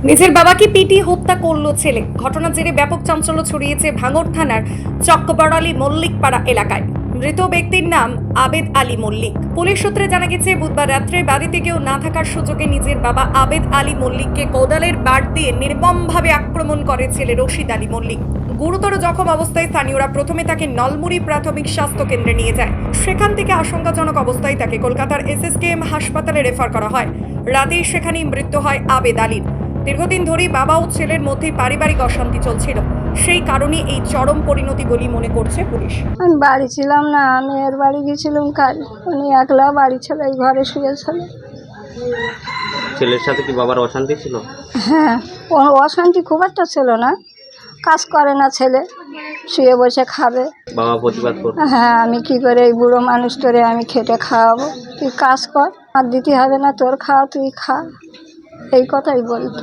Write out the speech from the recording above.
নিজের বাবাকে পিটিয়ে হত্যা করল ছেলে। ঘটনার জেরে ব্যাপক চাঞ্চল্য ছড়িয়েছে ভাঙড় থানার চক্কবড়ালী মল্লিকপাড়া এলাকায়। মৃত ব্যক্তির নাম আবেদ আলী মল্লিক। পুলিশ সূত্রে জানা গেছে, বুধবার রাত্রে বাড়িতে কেউ না থাকার সুযোগে নিজের বাবা আবেদ আলী মল্লিককে কোদালের বাট দিয়ে নির্মমভাবে আক্রমণ করে ছেলে রশিদ আলী মল্লিক। গুরুতর জখম অবস্থায় স্থানীয়রা প্রথমে তাকে নলমুড়ি প্রাথমিক স্বাস্থ্য কেন্দ্রে নিয়ে যায়। সেখান থেকে আশঙ্কাজনক অবস্থায় তাকে কলকাতার SSKM হাসপাতালে রেফার করা হয়। রাতেই সেখানেই মৃত্যু হয় আবেদ আলীর। দীর্ঘদিন ধরেই বাবা ও ছেলের মধ্যে পারিবারিক অশান্তি চলছিল, সেই কারণে এই চরম পরিণতি বলে মনে করছে পুলিশ। আমি বাড়ি ছিলাম না, আমি এর বাড়ি গেছিলাম কাজ। উনি একলা বাড়ি ছিল, এই ঘরে শুয়েছিল। ছেলের সাথে কি বাবার অশান্তি ছিল? হ্যাঁ, অশান্তি খুব একটা ছিল না। কাজ করে না ছেলে, শুয়ে বসে খাবে। বাবা প্রতিবাদ করতো? হ্যাঁ, আমি কি করে এই বুড়ো মানুষ তোরে আমি খেটে খাওয়াবো, তুই কাজ কর, আর দিতে হবে না, তোর খাওয়া তুই খা, এই কথাই বলতো।